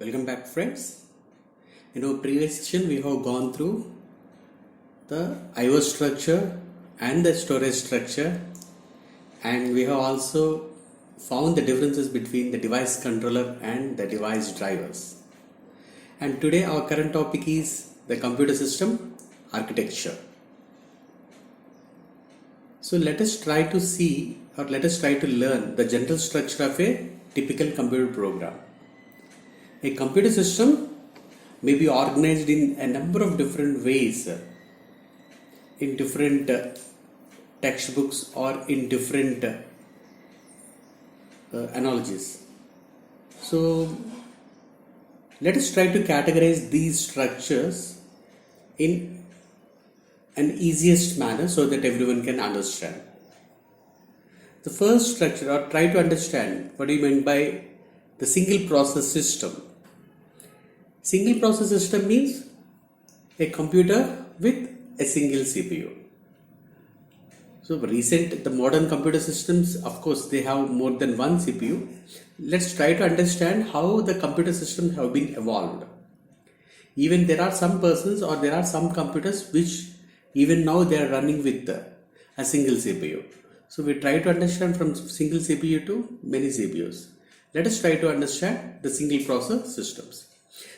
Welcome back, friends. In our previous session, we have gone through the I/O structure and the storage structure, and we have also found the differences between the device controller and the device drivers. And today, our current topic is the computer system architecture. So, let us try to see or let us try to learn the general structure of a typical computer program. A computer system may be organized in a number of different ways in different textbooks or in different analogies. So let us try to categorize these structures in an easiest manner so that everyone can understand. The first structure, or try to understand what do you mean by the single process system. Single process system means a computer with a single CPU. So the modern computer systems, of course, they have more than one CPU. Let's try to understand how the computer systems have been evolved. Even there are some persons or there are some computers which even now they are running with a single CPU. So we try to understand from single CPU to many CPUs. Let us try to understand the single process systems.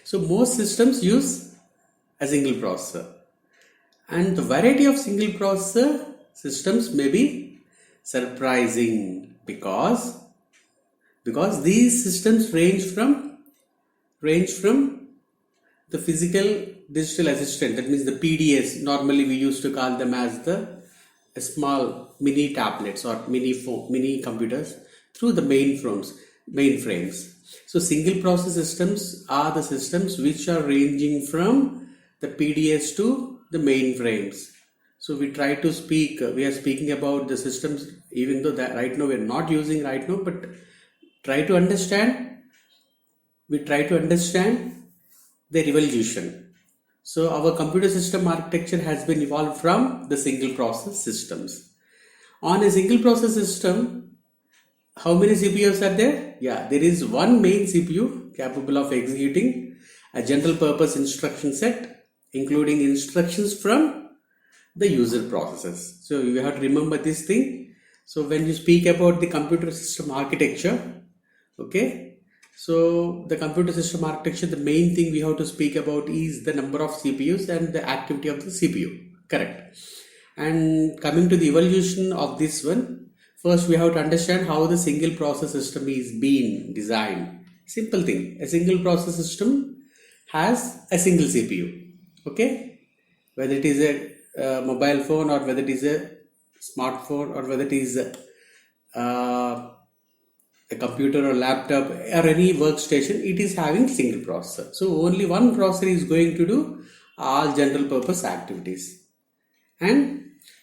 So most systems use a single processor, and the variety of single processor systems may be surprising because these systems range from the physical digital assistant, that means the PDAs. Normally we used to call them as the small mini tablets or mini computers, through the mainframes. So single process systems are the systems which are ranging from the PDAs to the mainframes. So we are speaking about the systems, even though that right now we are not using right now, but we try to understand their evolution. So our computer system architecture has been evolved from the single process systems. On a single process system, how many CPUs are there? Yeah, there is one main CPU capable of executing a general purpose instruction set, including instructions from the user processes. So you have to remember this thing. So when you speak about the computer system architecture, okay, so the computer system architecture, the main thing we have to speak about is the number of CPUs and the activity of the CPU. Correct. And coming to the evolution of this one, first we have to understand how the single process system is being designed. Simple thing, a single process system has a single CPU. Okay, whether it is a mobile phone or whether it is a smartphone or whether it is a computer or laptop or any workstation, it is having single processor. So only one processor is going to do all general purpose activities. And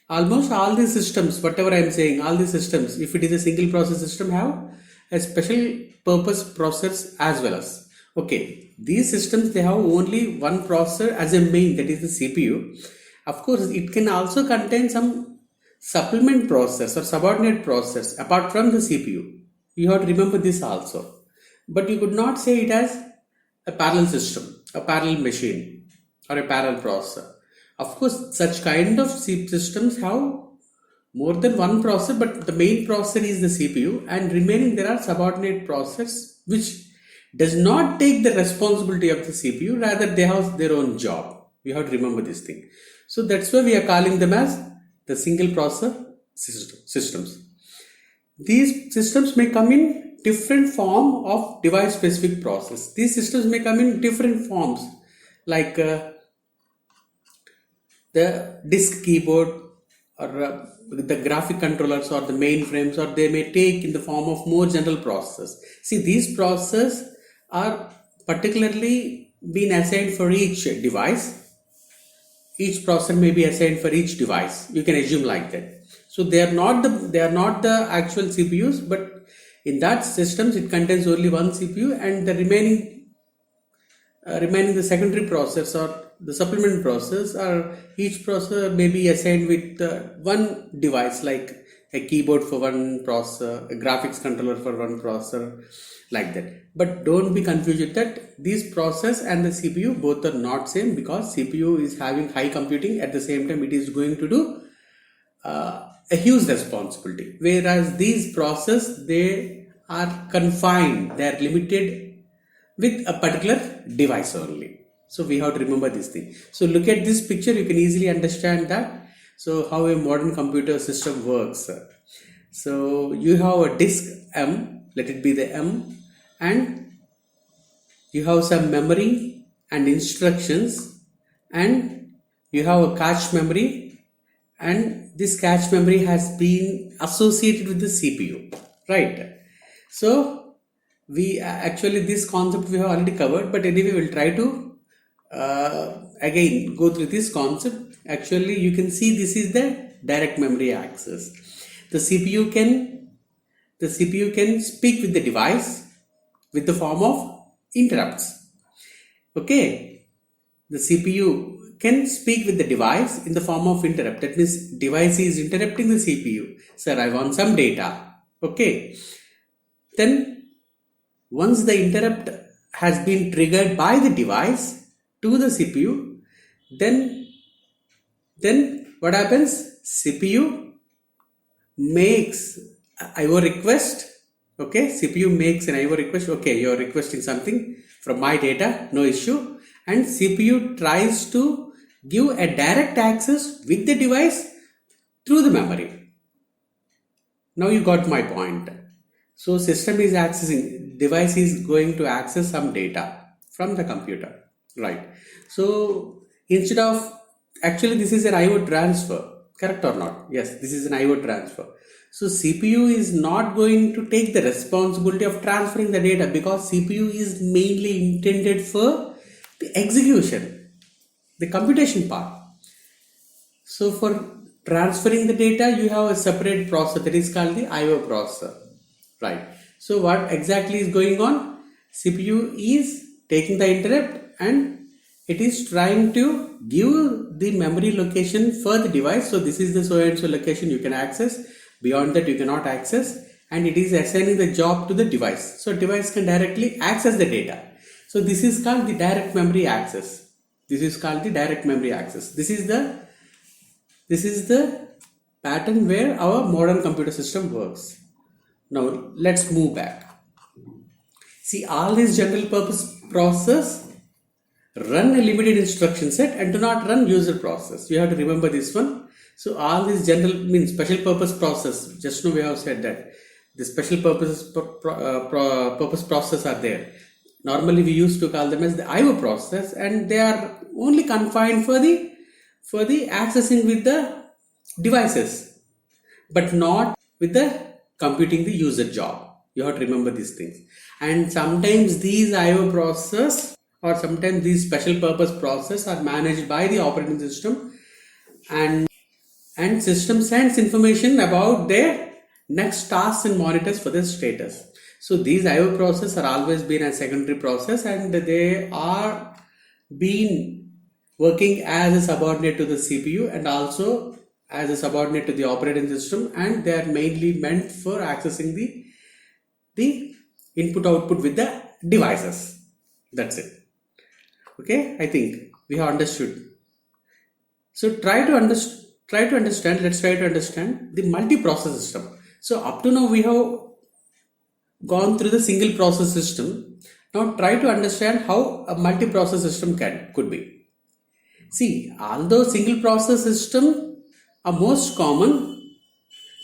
almost all these systems, whatever I am saying, all these systems, if it is a single process system, have a special purpose processors as well as. Okay, these systems, they have only one processor as a main, that is the CPU. Of course, it can also contain some supplement process or subordinate process apart from the CPU. You have to remember this also. But you could not say it as a parallel system, a parallel machine, or a parallel processor. Of course, such kind of systems have more than one processor, but the main processor is the CPU, and remaining there are subordinate processors which does not take the responsibility of the CPU, rather they have their own job. We have to remember this thing. So that's why we are calling them as the single processor systems. These systems may come in different form of device specific process. These systems may come in different forms, like the disk keyboard or the graphic controllers or the mainframes, or they may take in the form of more general processors. See, these processors are particularly being assigned for each device. Each processor may be assigned for each device. You can assume like that. So they are not the actual CPUs, but in that systems it contains only one CPU, and the remaining the secondary process or the supplement process, or each processor may be assigned with one device, like a keyboard for one processor, a graphics controller for one processor, like that. But don't be confused with that. These process and the CPU both are not same, because CPU is having high computing, at the same time it is going to do a huge responsibility, whereas these process, they are confined, they are limited with a particular device only. So we have to remember this thing. So look at this picture, you can easily understand that. So how a modern computer system works. So you have a disk M, let it be the M, and you have some memory and instructions, and you have a cache memory, and this cache memory has been associated with the CPU, right? So we actually, this concept we have already covered, but anyway we'll try to again go through this concept. Actually you can see this is the direct memory access. The CPU can speak with the device with the form of interrupts. Okay, the CPU can speak with the device in the form of interrupt. That means device is interrupting the CPU. Sir, I want some data. Okay, then once the interrupt has been triggered by the device to the CPU, then what happens? CPU makes IO request. Okay, CPU makes an IO request. Okay, you are requesting something from my data, no issue. And CPU tries to give a direct access with the device through the memory. Now you got my point. So system is accessing, device is going to access some data from the computer, right? So instead of, actually this is an IO transfer, correct or not? Yes, this is an IO transfer. So CPU is not going to take the responsibility of transferring the data, because CPU is mainly intended for the execution, the computation part. So for transferring the data, you have a separate processor that is called the IO processor, right? So what exactly is going on? CPU is taking the interrupt and it is trying to give the memory location for the device. So this is the so and so location you can access. Beyond that you cannot access, and it is assigning the job to the device. So device can directly access the data. So this is called the direct memory access. This is called the direct memory access. This is the pattern where our modern computer system works. Now let's move back. See, all these general purpose process run a limited instruction set and do not run user process. You have to remember this one. So all these general means special purpose process. Just now we have said that the special purpose process are there. Normally we used to call them as the IO process, and they are only confined for the accessing with the devices, but not with the computing the user job. You have to remember these things. And sometimes these IO process or sometimes these special purpose process are managed by the operating system, and system sends information about their next tasks and monitors for their status. So these IO processes are always been a secondary process, and they are been working as a subordinate to the CPU and also as a subordinate to the operating system, and they are mainly meant for accessing the input output with the devices. That's it. Okay, I think we have understood. So let's try to understand the multiprocess system. So up to now we have gone through the single process system. Now try to understand how a multiprocess system could be. See, although single process system are most common,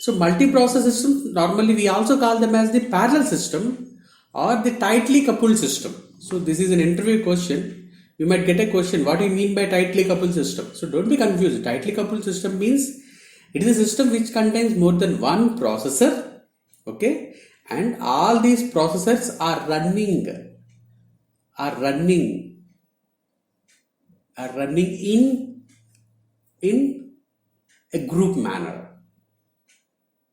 so multiprocess system normally we also call them as the parallel system or the tightly coupled system. So this is an interview question. You might get a question, what do you mean by tightly coupled system? So don't be confused. Tightly coupled system means it is a system which contains more than one processor, okay, and all these processors are running in a group manner,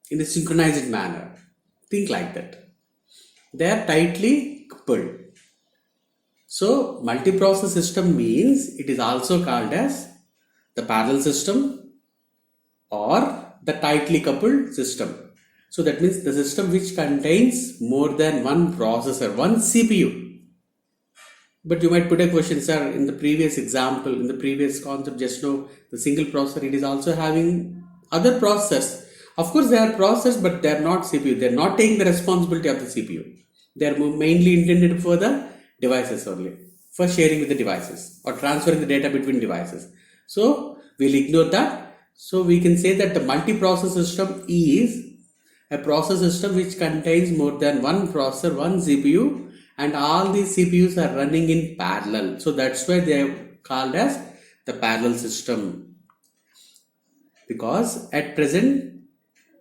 in a synchronized manner. Think like that. They are tightly coupled. So multiprocess system means it is also called as the parallel system or the tightly coupled system. So that means the system which contains more than one processor, one CPU. But you might put a question, sir, in the previous example, in the previous concept just now, the single processor, it is also having other processors. Of course, they are processors, but they are not CPU. They are not taking the responsibility of the CPU. They are mainly intended for the devices only, for sharing with the devices or transferring the data between devices. So we'll ignore that. So we can say that the multi-process system is a process system which contains more than one processor, one CPU, and all these CPUs are running in parallel. So that's why they are called as the parallel system. Because at present,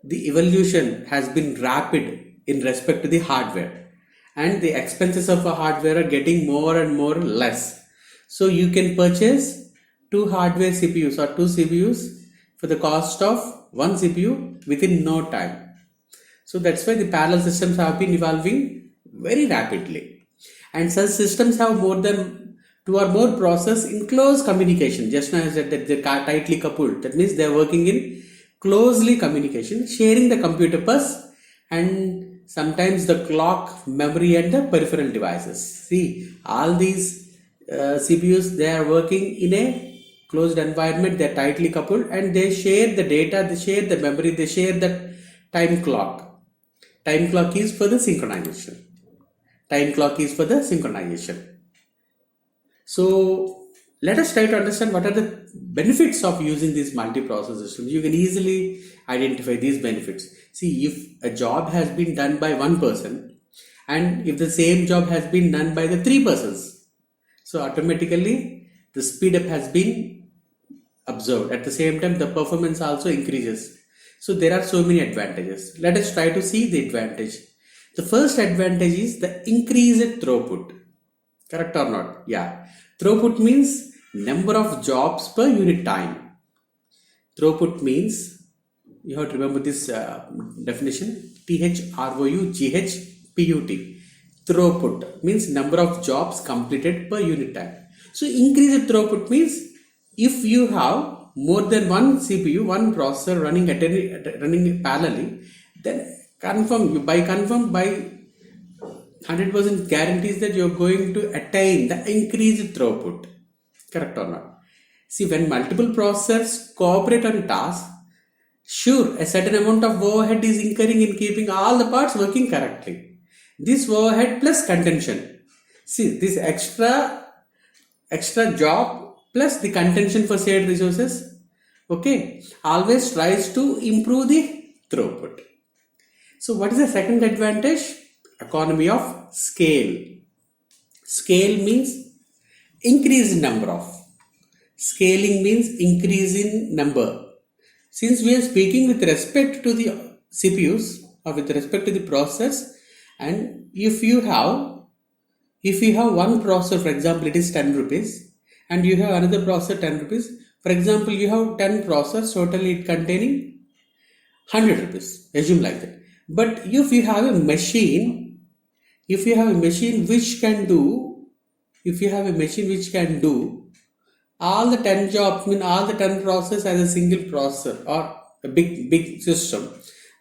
the evolution has been rapid in respect to the hardware, and the expenses of a hardware are getting more and more less. So you can purchase two hardware CPUs or two CPUs for the cost of one CPU within no time. So that's why the parallel systems have been evolving very rapidly. And such systems have more than two or more processes in close communication. Just now I said that they're tightly coupled. That means they're working in closely communication, sharing the computer bus and sometimes the clock, memory, and the peripheral devices. See, all these CPUs, they are working in a closed environment. They're tightly coupled and they share the data, they share the memory, they share the time clock. Time clock is for the synchronization. Time clock is for the synchronization. So let us try to understand what are the benefits of using these multi-process systems. You can easily identify these benefits. See, if a job has been done by one person and if the same job has been done by the three persons, so automatically the speed up has been observed. At the same time, the performance also increases. So there are so many advantages. Let us try to see the advantage. The first advantage is the increased throughput. Correct or not? Yeah. Throughput means number of jobs per unit time. Throughput means, you have to remember this definition, THROUGHPUT. Throughput means number of jobs completed per unit time. So increased throughput means if you have more than one CPU, one processor running parallelly, then confirm by 100% guarantees that you're going to attain the increased throughput. Correct or not? See, when multiple processors cooperate on a task, sure, a certain amount of overhead is incurring in keeping all the parts working correctly. This overhead plus contention. See, this extra job plus the contention for shared resources, okay, always tries to improve the throughput. So what is the second advantage? Economy of scale. Scale means increase in number of. Scaling means increase in number. Since we are speaking with respect to the CPUs or with respect to the process, and if you have one processor, for example, it is 10 rupees, and you have another processor 10 rupees. For example, you have 10 processors, totally containing 100 rupees. Assume like that. But if you have a machine which can do, all the 10 jobs, all the 10 processes as a single processor or a big system,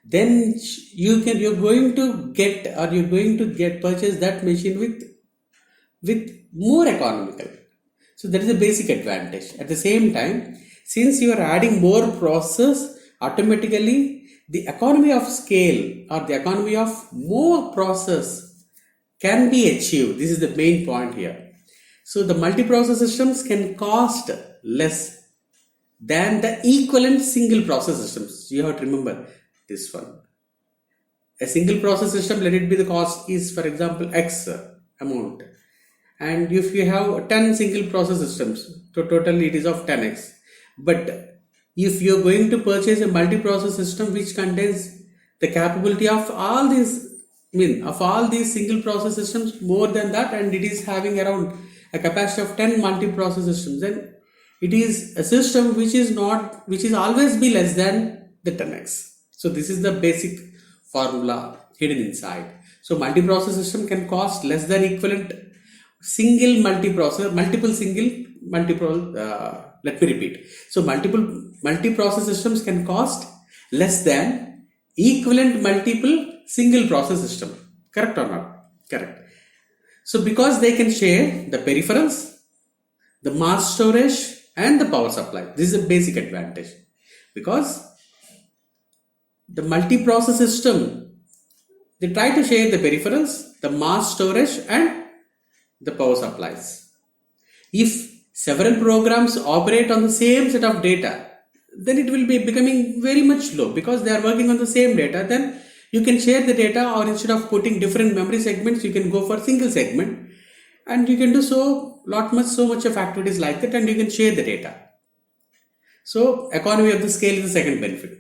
then you're going to purchase that machine with more economical. So that is a basic advantage. At the same time, since you are adding more process, automatically the economy of scale or the economy of more process can be achieved. This is the main point here. So the multi-process systems can cost less than the equivalent single process systems. You have to remember this one. A single process system, let it be the cost is, for example, X amount. And if you have 10 single process systems, so totally it is of 10x. But if you are going to purchase a multi-process system which contains the capability of all these single process systems more than that, and it is having around a capacity of 10 multi-process systems, then it is a system which is always be less to the 10x. So this is the basic formula hidden inside. So multi-process system can cost less than equivalent single multiprocessor, let me repeat. So multiple multi-process systems can cost less than equivalent multiple single process system. Correct or not? Correct. So because they can share the peripherals, the mass storage and the power supply. This is a basic advantage. Because the multi-process system, they try to share the peripherals, the mass storage and the power supplies. If several programs operate on the same set of data, then it will be becoming very much low because they are working on the same data. Then you can share the data, or instead of putting different memory segments, you can go for single segment, and you can do so much of activities like that, and you can share the data. So economy of the scale is the second benefit.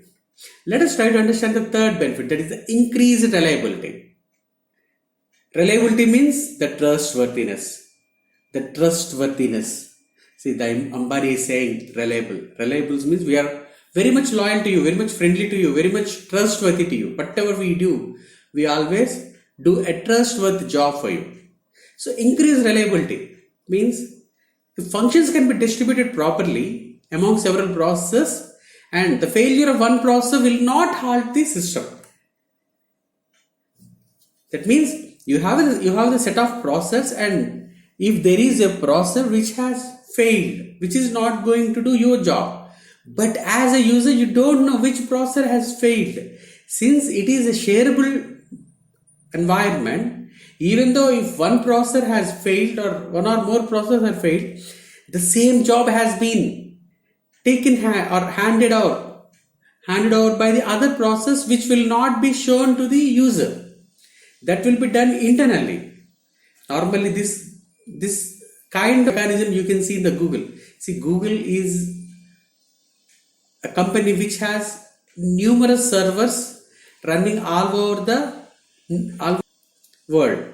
Let us try to understand the third benefit, that is the increased reliability. Reliability means the trustworthiness. The trustworthiness. See, the Ambani is saying reliable. Reliable means we are very much loyal to you, very much friendly to you, very much trustworthy to you. Whatever we do, we always do a trustworthy job for you. So increased reliability means if functions can be distributed properly among several processes, and the failure of one process will not halt the system. That means you have the set of process, and if there is a process which has failed, which is not going to do your job, but as a user you don't know which process has failed. Since it is a shareable environment, even though if one process has failed or one or more processes have failed, the same job has been taken or handed over by the other process, which will not be shown to the user. That will be done internally. Normally this kind of mechanism you can see in the Google. See, Google is a company which has numerous servers running all over the world.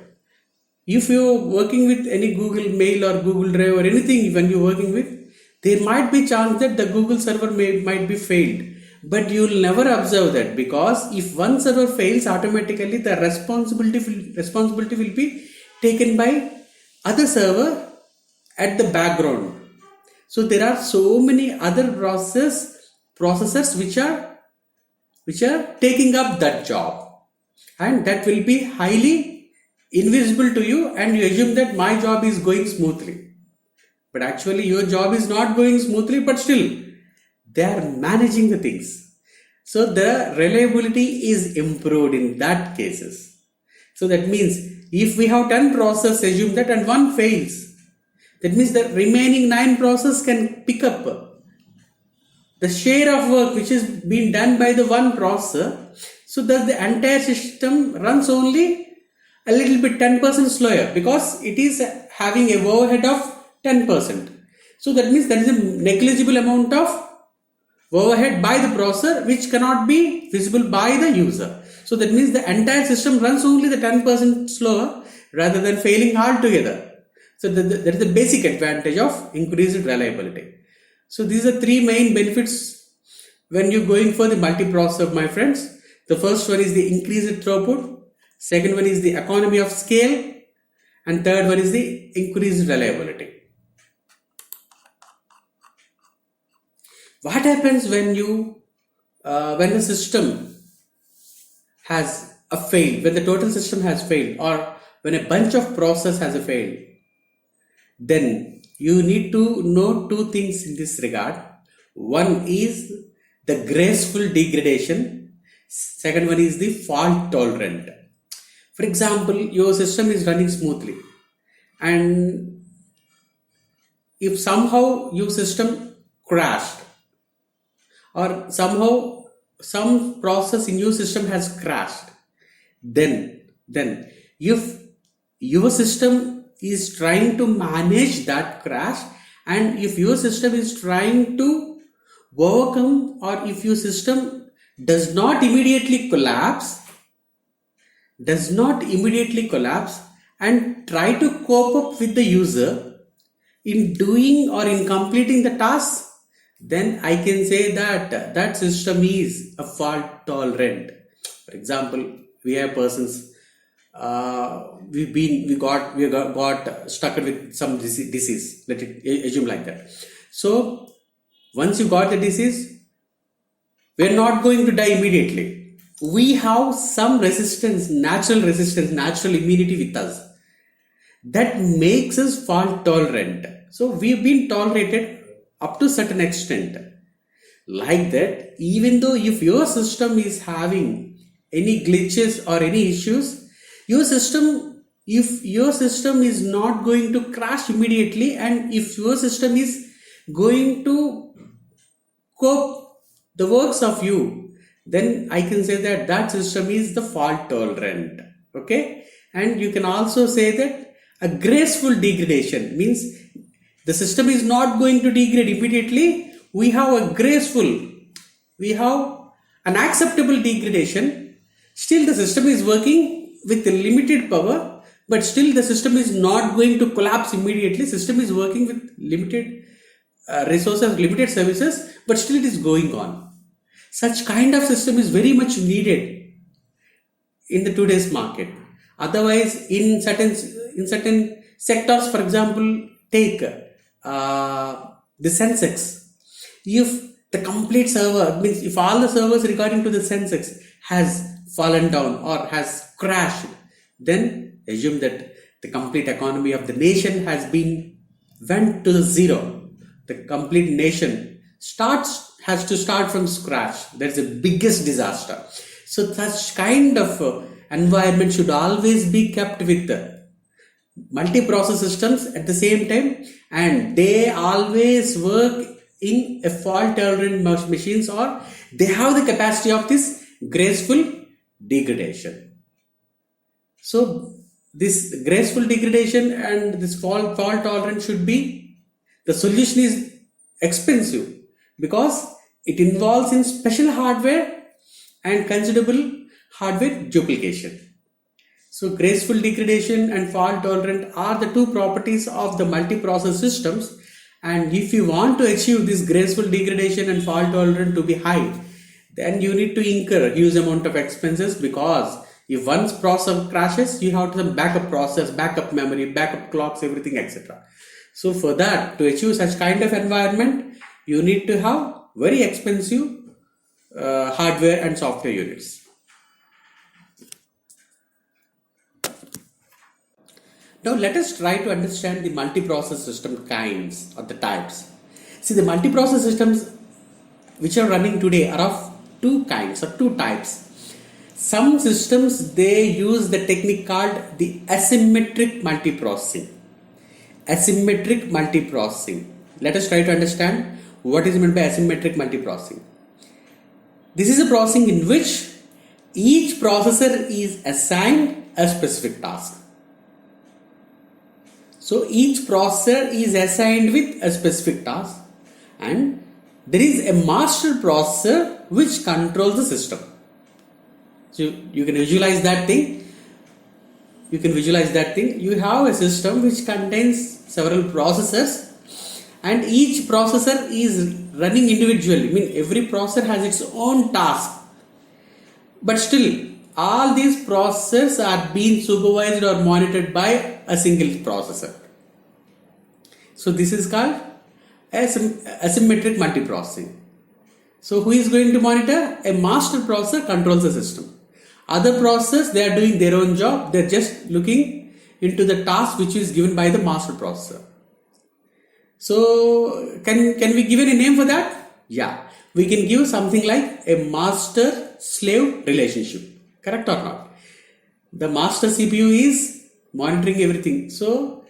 If you're working with any Google Mail or Google Drive or anything, when you're working with, there might be chance that the Google server might be failed, but you will never observe that, because if one server fails, automatically the responsibility will be taken by other server at the background. So there are so many other processors which are taking up that job, and that will be highly invisible to you, and you assume that my job is going smoothly. But actually your job is not going smoothly, but still they are managing the things. So the reliability is improved in that cases. So that means if we have 10 processes, assume that, and one fails, that means the remaining 9 processes can pick up the share of work which is being done by the one processor. So that the entire system runs only a little bit 10% slower, because it is having a overhead of 10%. So that means there is a negligible amount of overhead by the processor which cannot be visible by the user. So that means the entire system runs only the 10% slower rather than failing altogether. So that is the basic advantage of increased reliability. So these are 3 main benefits when you're going for the multiprocessor, my friends. The first one is the increased throughput, second one is the economy of scale, and third one is the increased reliability. What happens when the system has failed, when the total system has failed, or when a bunch of process has failed? Then you need to know 2 things in this regard. One is the graceful degradation. Second one is the fault tolerant. For example, your system is running smoothly, and if somehow your system crashed, or somehow some process in your system has crashed, then if your system is trying to manage that crash, and if your system is trying to overcome, or if your system does not immediately collapse and try to cope up with the user in doing or in completing the task, then I can say that that system is a fault tolerant. For example, we have persons, we got stuck with some disease. Let it assume like that. So once you got the disease, we're not going to die immediately. We have some resistance, natural immunity with us that makes us fault tolerant. So we've been tolerated up to certain extent. Like that, even though if your system is having any glitches or any issues, if your system is not going to crash immediately, and if your system is going to cope the works of you, then I can say that that system is the fault tolerant. Okay, and you can also say that a graceful degradation means the system is not going to degrade immediately. We have an acceptable degradation. Still the system is working with limited power, but still the system is not going to collapse immediately. System is working with limited resources, limited services, but still it is going on. Such kind of system is very much needed in the today's market. Otherwise, in certain sectors, for example, take the Sensex. If the complete server, means if all the servers regarding to the Sensex has fallen down or has crashed, then assume that the complete economy of the nation went to the zero. The complete nation has to start from scratch. That's the biggest disaster. So such kind of environment should always be kept with multi-process systems at the same time, and they always work in a fault-tolerant machines, or they have the capacity of this graceful degradation. So this graceful degradation and this fault tolerance should be, the solution is expensive because it involves in special hardware and considerable hardware duplication. So graceful degradation and fault tolerant are the two properties of the multi-process systems. And if you want to achieve this graceful degradation and fault tolerant to be high, then you need to incur a huge amount of expenses, because if once process crashes, you have to have backup process, backup memory, backup clocks, everything, etc. So for that, to achieve such kind of environment, you need to have very expensive hardware and software units. Now let us try to understand the multiprocess system kinds or the types. See, the multiprocess systems which are running today are of two kinds or two types. Some systems, they use the technique called the asymmetric multiprocessing. Asymmetric multiprocessing. Let us try to understand what is meant by asymmetric multiprocessing. This is a processing in which each processor is assigned a specific task. So each processor is assigned with a specific task, and there is a master processor which controls the system. So you can visualize that thing. You have a system which contains several processors, and each processor is running individually. I mean, every processor has its own task. But still, all these processors are being supervised or monitored by a single processor. So this is called asymmetric multiprocessing. So who is going to monitor? A master processor controls the system. Other processors, they are doing their own job. They are just looking into the task which is given by the master processor. So can we give any name for that? Yeah, we can give something like a master-slave relationship. Correct or not? The master CPU is monitoring everything. So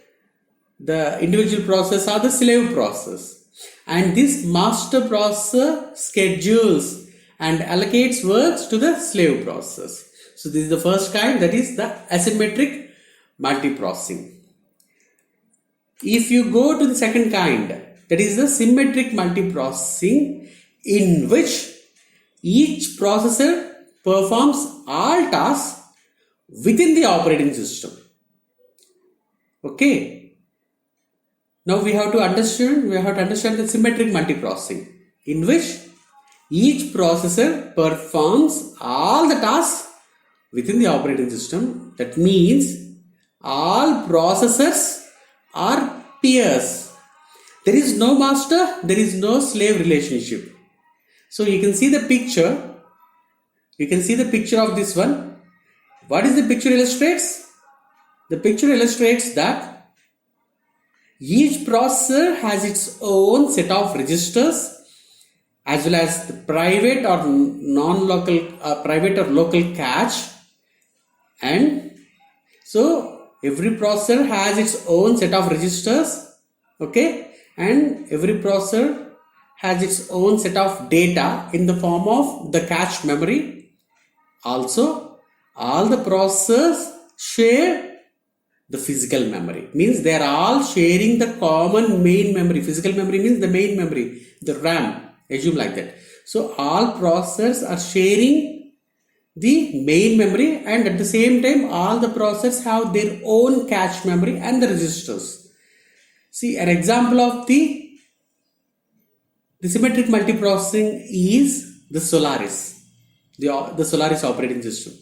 the individual process are the slave process. And this master processor schedules and allocates works to the slave process. So this is the first kind, that is the asymmetric multiprocessing. If you go to the second kind, that is the symmetric multiprocessing, in which each processor performs all tasks within the operating system. Okay. Now we have to understand the symmetric multiprocessing, in which each processor performs all the tasks within the operating system. That means all processors are peers. There is no master, there is no slave relationship. So you can see the picture. You can see the picture of this one. What is the picture illustrates? The picture illustrates that each processor has its own set of registers as well as the private or non-local, private or local cache, and so every processor has its own set of registers, okay, and every processor has its own set of data in the form of the cache memory. Also, all the processors share the physical memory, means they are all sharing the common main memory. Physical memory means the main memory, the RAM, assume like that. So all processors are sharing the main memory, and at the same time all the processors have their own cache memory and the registers. See, an example of the symmetric multiprocessing is the Solaris, the Solaris operating system.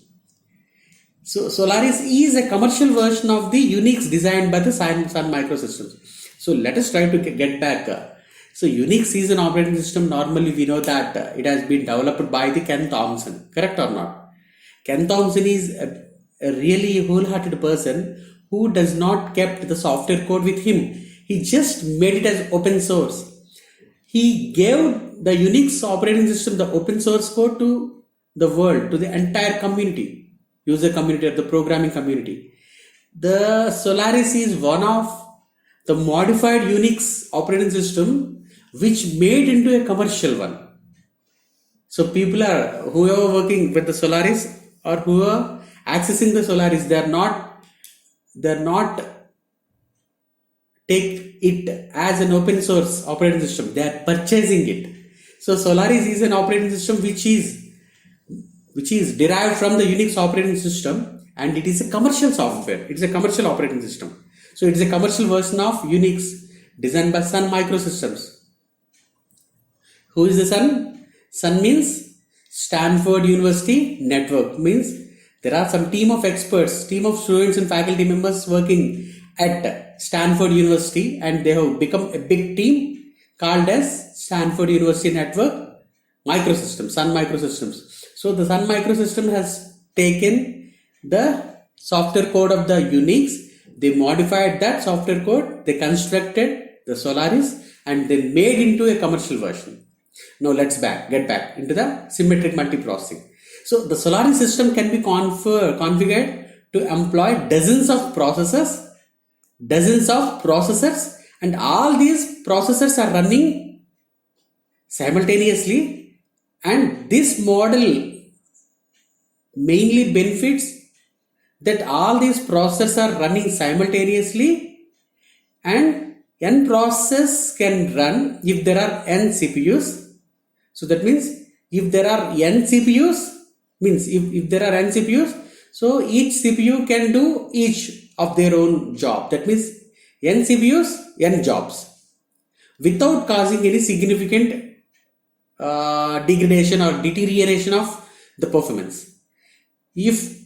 So Solaris is a commercial version of the Unix designed by the Sun Microsystems. So let us try to get back. So Unix is an operating system. Normally we know that it has been developed by the Ken Thompson, correct or not? Ken Thompson is a really wholehearted person who does not kept the software code with him. He just made it as open source. He gave the Unix operating system, the open source code, to the world, to the entire community, user community or the programming community. The Solaris is one of the modified Unix operating system which made into a commercial one. So people are, whoever working with the Solaris or who are accessing the Solaris, they are not take it as an open source operating system. They are purchasing it. So Solaris is an operating system which is derived from the Unix operating system, and it is a commercial software. It is a commercial operating system. So it is a commercial version of Unix designed by Sun Microsystems. Who is the Sun? Sun means Stanford University Network, means there are some team of experts, team of students and faculty members working at Stanford University, and they have become a big team called as Stanford University Network Microsystems, Sun Microsystems. So the Sun Microsystem has taken the software code of the Unix, they modified that software code, they constructed the Solaris, and they made into a commercial version. Now let's get back into the symmetric multiprocessing. So the Solaris system can be configured to employ dozens of processors, and all these processors are running simultaneously, and this model mainly benefits that all these processors are running simultaneously, and n process can run if there are n CPUs. So that means if there are n CPUs, so each CPU can do each of their own job. That means n CPUs, n jobs, without causing any significant degradation or deterioration of the performance. If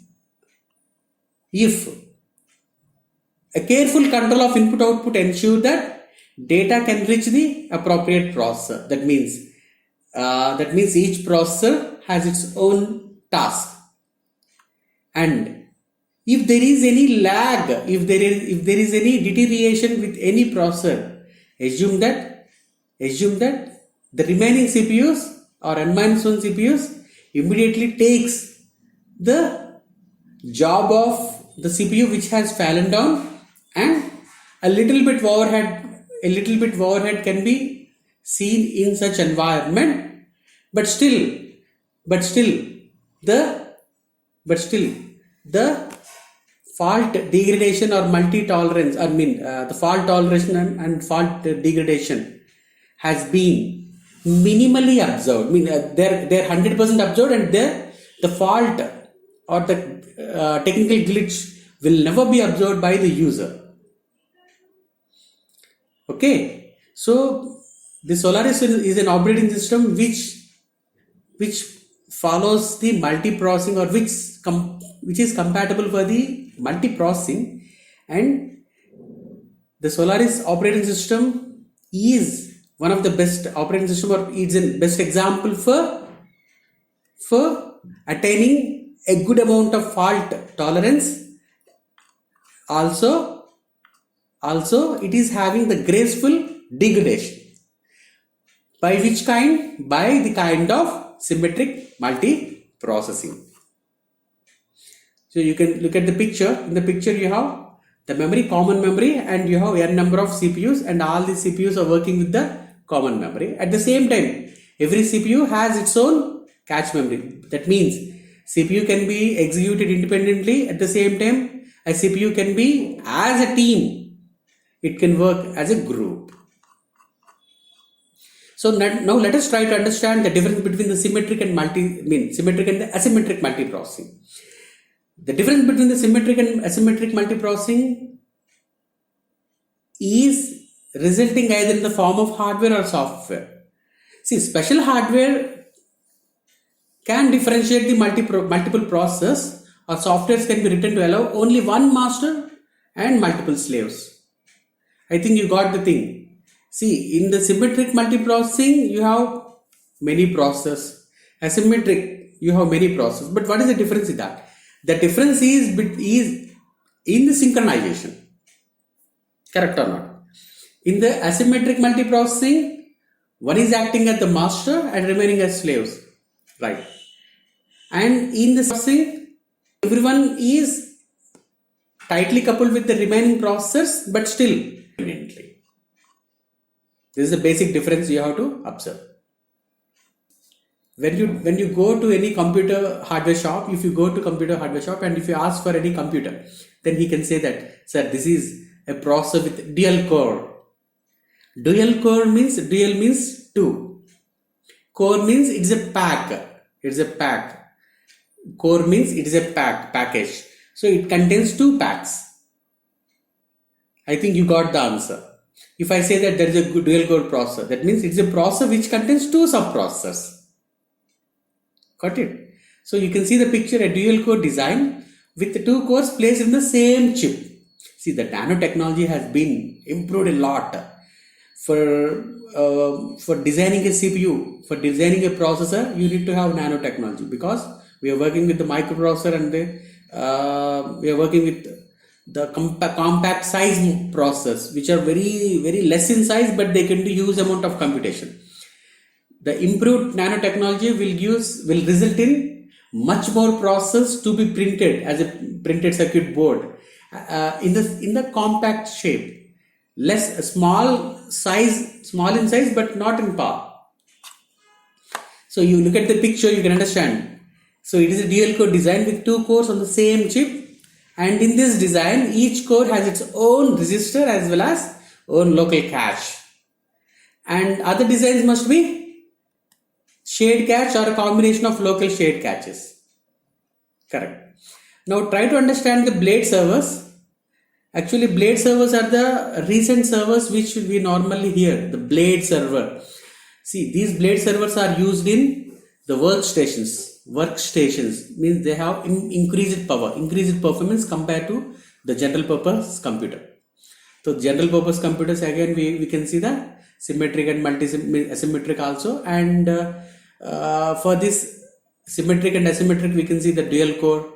a careful control of input output ensure that data can reach the appropriate processor. That means each processor has its own task, and if there is any lag, if there is any deterioration with any processor, assume that the remaining CPUs or n-1 CPUs immediately takes the job of the CPU which has fallen down, and a little bit overhead can be seen in such environment, but still the fault degradation or multi-tolerance, the fault toleration and fault degradation has been minimally observed. They're 100% observed, and the fault or the technical glitch will never be observed by the user. Okay, so the Solaris is an operating system which follows the multiprocessing, or which is compatible for the multiprocessing, and the Solaris operating system is one of the best operating system, or is a best example for attaining a good amount of fault tolerance. Also it is having the graceful degradation. By which kind? By the kind of symmetric multiprocessing. So you can look at the picture. In the picture you have the memory, common memory, and you have n number of CPUs, and all the CPUs are working with the common memory. At the same time, every CPU has its own cache memory. That means CPU can be executed independently. At the same time, a CPU can be as a team. It can work as a group. So now let us try to understand the difference between the symmetric and the asymmetric multiprocessing. The difference between the symmetric and asymmetric multiprocessing is resulting either in the form of hardware or software. See, special hardware can differentiate the multiple process, or softwares can be written to allow only one master and multiple slaves. I think you got the thing. See, in the symmetric multiprocessing, you have many processes. Asymmetric, you have many processes. But what is the difference in that? The difference is in the synchronization. Correct or not? In the asymmetric multiprocessing, one is acting as the master and remaining as slaves. Right. And in the processing, everyone is tightly coupled with the remaining processors, but still independently. This is the basic difference you have to observe. When you go to any computer hardware shop, if you go to computer hardware shop and if you ask for any computer, then he can say that, sir, this is a processor with dual core. Dual means two. Core means it's a pack. Core means it is a package. So it contains two packs. I think you got the answer. If I say that there is a dual core processor, that means it's a processor which contains two subprocessors. Got it? So you can see the picture, a dual core design with the two cores placed in the same chip. See, the nanotechnology has been improved a lot. For designing a CPU, for designing a processor, you need to have nanotechnology, because we are working with the microprocessor and we are working with the compact size process, which are very, very less in size, but they can do huge amount of computation. The improved nanotechnology will result in much more process to be printed as a printed circuit board in the compact shape, small in size, but not in power. So you look at the picture, you can understand. So it is a dual core design with two cores on the same chip, and in this design, each core has its own register as well as own local cache. And other designs must be shared cache or a combination of local shared caches. Correct. Now try to understand the blade servers. Actually, blade servers are the recent servers which we normally hear. The blade server. See, these blade servers are used in the workstations. Workstations means they have increased power, increased performance compared to the general purpose computer. So general purpose computers, again we can see the symmetric and asymmetric also, and for this symmetric and asymmetric we can see the dual core,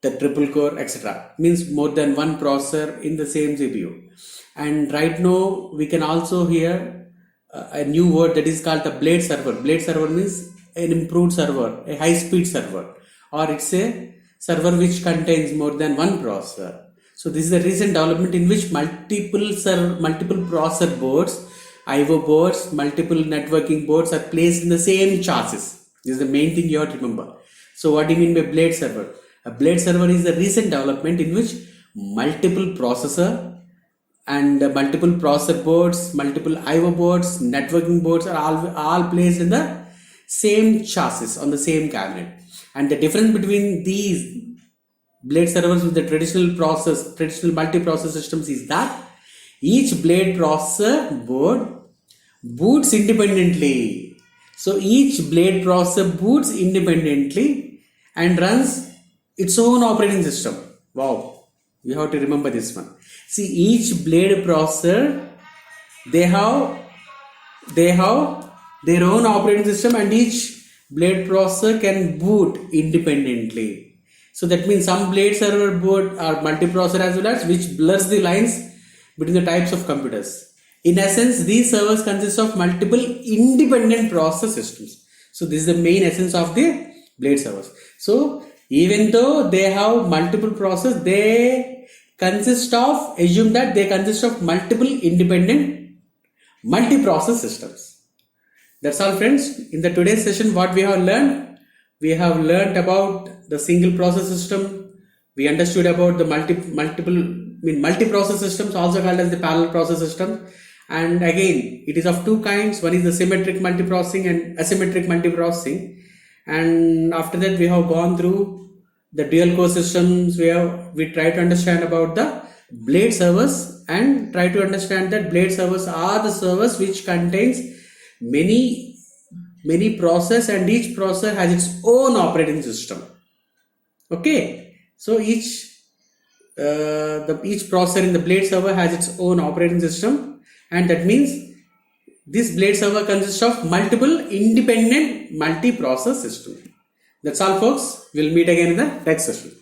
the triple core, etc. Means more than one processor in the same CPU. And right now we can also hear a new word that is called the blade server. Blade server means an improved server, a high speed server, or it's a server which contains more than one processor. So this is a recent development in which multiple processor boards, IO boards, multiple networking boards are placed in the same chassis. This is the main thing you have to remember. So what do you mean by blade server? A blade server is a recent development in which multiple processor and multiple processor boards, multiple IO boards, networking boards are all placed in the same chassis on the same cabinet. And the difference between these blade servers with the traditional multiprocessor systems is that each blade processor board boots independently. So each blade processor boots independently and runs its own operating system. Wow, you have to remember this one. See, each blade processor, they have they have their own operating system, and each blade processor can boot independently. So that means some blade server boot are multiprocessor as well, as which blurs the lines between the types of computers. In essence, these servers consist of multiple independent process systems. So this is the main essence of the blade servers. So even though they have multiple process, assume that they consist of multiple independent multi-process systems. That's all, friends. In the today's session, what we have learned about the single process system. We understood about the multi-process systems, also called as the parallel process system. And again, it is of two kinds. One is the symmetric multiprocessing and asymmetric multiprocessing. And after that, we have gone through the dual core systems. We try to understand about the blade servers, and try to understand that blade servers are the servers which contains many process, and each processor has its own operating system. Okay, so each processor in the blade server has its own operating system, and that means this blade server consists of multiple independent multi-process systems. That's all, folks. We'll meet again in the next session.